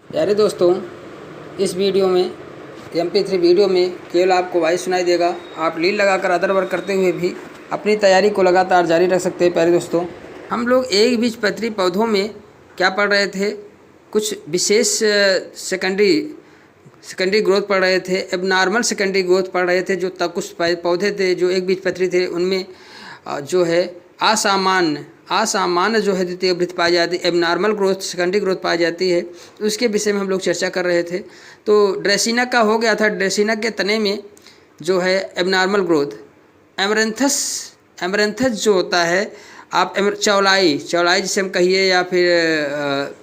प्यारे दोस्तों, इस वीडियो में MP3 वीडियो में केवल आपको वॉइस सुनाई देगा। आप लीड लगाकर अदर वर्क करते हुए भी अपनी तैयारी को लगातार जारी रख सकते हैं। प्यारे दोस्तों, हम लोग एक बीजपत्री पौधों में क्या पढ़ रहे थे, कुछ विशेष सेकेंडरी ग्रोथ पढ़ रहे थे, एबनॉर्मल सेकेंडरी ग्रोथ पढ़ रहे थे। जो तक कुछ पौधे थे जो एक बीजपत्री थे, उनमें जो है असामान्य जो है द्वितीय वृत्ति पाई जाती है, एबनॉर्मल ग्रोथ सेकेंडरी ग्रोथ पाई जाती है। उसके विषय में हम लोग चर्चा कर रहे थे। तो ड्रेसिना का हो गया था। ड्रेसिना के तने में जो है एबनॉर्मल ग्रोथ, एमरेंथस जो होता है, आप चौलाई जिसे हम कहिए, या फिर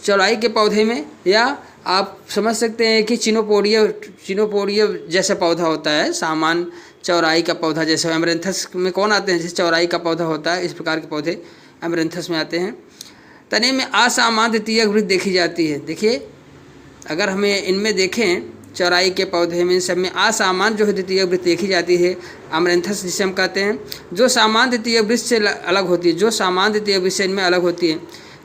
चौलाई के पौधे में, या आप समझ सकते हैं कि चिनोपोडिया जैसा पौधा होता है, सामान्य चौराई का पौधा जैसे एमरेंथस में कौन आते हैं, जैसे चौराई का पौधा होता है, इस प्रकार के पौधे एमरेंथस में आते हैं। तने में असामान्य द्वितीयक वृत्ति देखी जाती है। देखिए, अगर हमें इनमें देखें, चौराई के पौधे में सब में असामान्य जो है द्वितीयक वृत्ति देखी जाती है, एमरेंथस जिसे हम कहते हैं, जो सामान्य द्वितीयक वृत्ति से अलग होती है, जो सामान्य द्वितीयक वृत्ति से इनमें अलग होती है।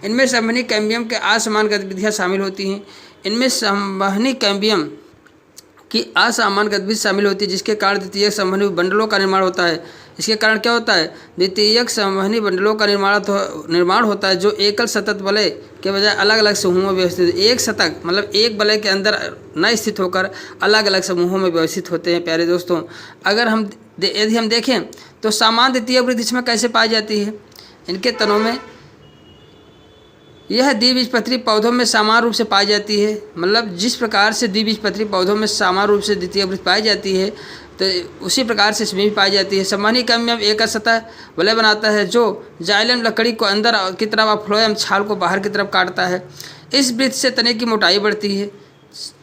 इनमें संवहनी कैम्बियम के असमान गतिविधियाँ शामिल होती हैं। इनमें संवहनी कैम्बियम की असामान्य गतिविधि शामिल होती है, जिसके कारण द्वितीयक संवहनी बंडलों का निर्माण होता है। इसके कारण क्या होता है, द्वितीयक संवहनी बंडलों का निर्माण होता है, जो एकल सतत वलय के बजाय अलग अलग समूहों में व्यवस्थित। एक सतत मतलब एक वलय के अंदर न स्थित होकर अलग अलग समूहों में व्यवस्थित होते हैं। प्यारे दोस्तों, अगर यदि हम देखें तो सामान्य द्वितीयक वृत्ति इसमें कैसे पाई जाती है, इनके तनों में यह द्विबीजपत्री पौधों में समान रूप से पाई जाती है। मतलब जिस प्रकार से द्विबीजपत्री पौधों में समान रूप से द्वितीय वृत्ति पाई जाती है, तो उसी प्रकार से इसमें भी पाई जाती है। संवहनी कैम्बियम एक सतह वलय बनाता है, जो जाइलम लकड़ी को अंदर की तरफ और फ्लोएम छाल को बाहर की तरफ काटता है। इस वृत्ति से तने की मोटाई बढ़ती है।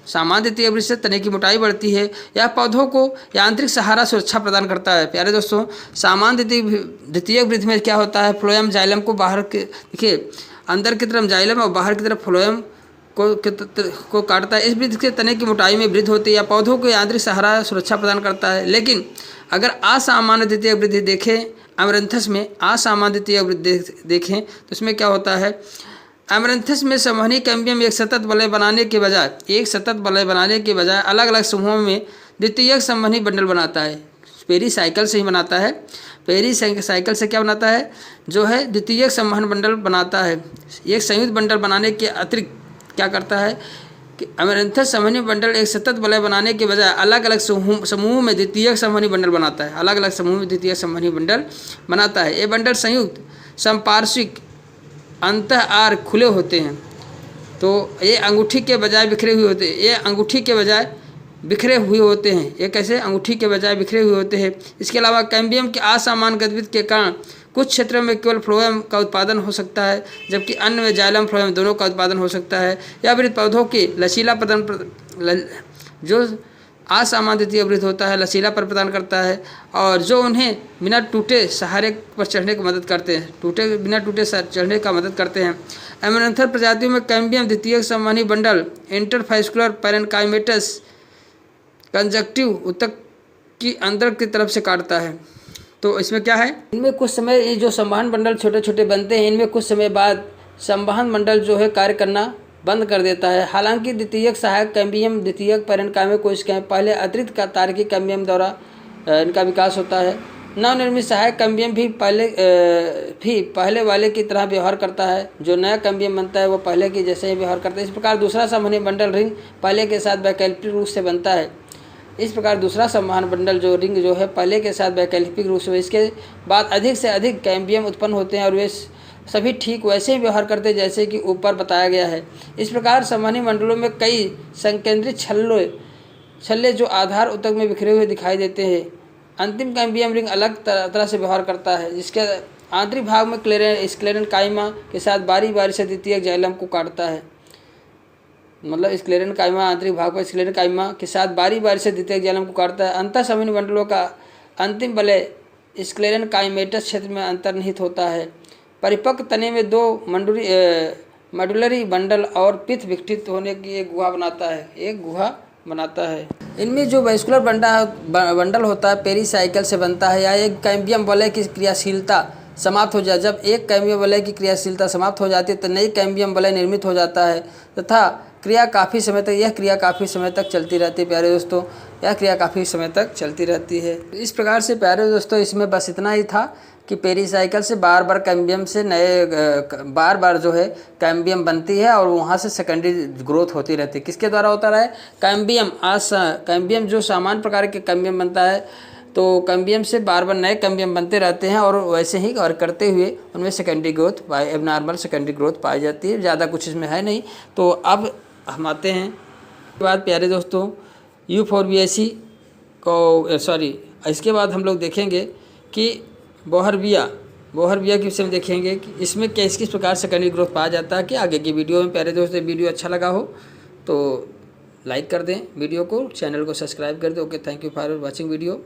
सामान्य द्वितीय वृत्ति से तने की मोटाई बढ़ती है। यह पौधों को यांत्रिक सहारा सुरक्षा प्रदान करता है। प्यारे दोस्तों, सामान्य द्वितीय वृत्ति में क्या होता है, फ्लोएम जाइलम को बाहर के, देखिए, अंदर की तरफ जाइलम और बाहर की तरफ फ्लोएम को काटता है। इस वृत्ति के तने की मोटाई में वृद्धि होती है या पौधों को यांत्रिक सहारा सुरक्षा प्रदान करता है। लेकिन अगर असामान्य द्वितीय वृद्धि देखें, एमरेंथस में असामान्य द्वितीय वृद्धि देखें, तो इसमें क्या होता है, एमरेंथस में संवहनी कैम्बियम एक सतत वलय बनाने के बजाय अलग अलग समूहों में द्वितीयक संवहनी बंडल बनाता है। पेरी साइकिल से ही बनाता है। पेरी साइकिल से क्या बनाता है, जो है द्वितीयक संवहन बंडल बनाता है। एक संयुक्त बंडल बनाने के अतिरिक्त क्या करता है कि एमरेंथस संवहनी बंडल एक सतत वलय बनाने के बजाय अलग अलग समूह में द्वितीयक संवहनी बंडल बनाता है। अलग अलग समूह में द्वितीयक संवहनी बंडल बनाता है। ये बंडल संयुक्त संपार्श्विक अंतः आर खुले होते हैं। तो ये अंगूठी के बजाय बिखरे हुए होते हैं। ये अंगूठी के बजाय बिखरे हुए होते हैं। ये कैसे अंगूठी के बजाय बिखरे हुए होते हैं। इसके अलावा कैम्बियम की असामान्य गतिविधि के कारण कुछ क्षेत्रों में केवल फ्लोएम का उत्पादन हो सकता है, जबकि अन्य में जाइलम फ्लोएम दोनों का उत्पादन हो सकता है। या फिर पौधों की लचीला जो असामान्य द्वितीय वृत्ति होता है, लचीला प्रदान करता है, और जो उन्हें बिना टूटे सहारे पर चढ़ने की मदद करते हैं, बिना टूटे चढ़ने का मदद करते हैं। एमरेंथस प्रजातियों में कैम्बियम द्वितीयक संवहनी बंडल इंटरफेस्कुलर पैरेन्काइमेटस कंजक्टिव ऊतक की अंदर की तरफ से काटता है। तो इसमें क्या है, इनमें कुछ समय ये जो संवहन मंडल छोटे छोटे बनते हैं, इनमें कुछ समय बाद संवहन मंडल जो है कार्य करना बंद कर देता है। हालांकि द्वितीयक सहायक कैम्बियम द्वितीयक पैरेन्काइमे कोशिकाएं पहले अतिरिक्त तार्किक कैम्बियम द्वारा इनका विकास होता है। नवनिर्मित सहायक कैम्बियम भी पहले वाले की तरह व्यवहार करता है। जो नया कैम्बियम बनता है वो पहले की जैसे ही व्यवहार करता है। इस प्रकार दूसरा संवहनी बंडल रिंग पहले के साथ वैकल्पिक रूप से बनता है। इस प्रकार दूसरा संवहन बंडल जो रिंग जो है पहले के साथ वैकल्पिक रूप से, इसके बाद अधिक से अधिक कैम्बियम उत्पन्न होते हैं और वे सभी ठीक वैसे ही व्यवहार करते हैं जैसे कि ऊपर बताया गया है। इस प्रकार संवहनी मंडलों में कई संकेंद्रित छल्ले जो आधार ऊतक में बिखरे हुए दिखाई देते हैं। अंतिम कैम्बियम रिंग अलग तरह से व्यवहार करता है, जिसके आंतरिक भाग में स्क्लेरन काइमा के साथ बारी बारी से द्वितीयक जाइलम को काटता है। मतलब स्क्लेरन काइमा आंतरिक भाग पर स्क्लेरन काइमा के साथ बारी बारी से द्वितीयक जाइलम को काटता है। अंतः संवहनी बंडलों का अंतिम वलय स्क्लेरन काइमेटस क्षेत्र में अंतर्निहित होता है। परिपक्व तने में दो मॉड्यूलरी बंडल और पिथ विघटित होने की एक गुहा बनाता है। इनमें जो वैस्कुलर बंडल होता है पेरी साइकिल से बनता है, या एक कैम्बियम वलय की क्रियाशीलता समाप्त हो जाए। जब एक कैम्बियम वलय की क्रियाशीलता समाप्त हो जाती है तो नई कैम्बियम वलय निर्मित हो जाता है तथा क्रिया काफ़ी समय तक, यह क्रिया काफ़ी समय तक चलती रहती है प्यारे दोस्तों, यह क्रिया काफ़ी समय तक चलती रहती है। इस प्रकार से प्यारे दोस्तों इसमें बस इतना ही था कि पेरीसाइकिल से बार बार कैम्बियम से नए बार बार जो है कैम्बियम बनती है और वहाँ से सेकेंडरी ग्रोथ होती रहती है। किसके द्वारा होता रहा है? कैम्बियम जो सामान्य प्रकार के कैम्बियम बनता है, तो कैम्बियम से बार बार नए कैम्बियम बनते रहते हैं और वैसे ही और करते हुए उनमें secondary growth abnormal secondary growth पाई जाती है। ज़्यादा कुछ इसमें है नहीं। तो अब हम आते हैं इसके बाद प्यारे दोस्तों यूफोर्बिएसी को इसके बाद हम लोग देखेंगे कि बोहरबिया के विषय में देखेंगे कि इसमें किस प्रकार सेकेंडरी ग्रोथ पाया जाता है कि आगे की वीडियो में। प्यारे दोस्तों वीडियो अच्छा लगा हो तो लाइक कर दें वीडियो को, चैनल को सब्सक्राइब कर दें। Okay, thank you for watching video.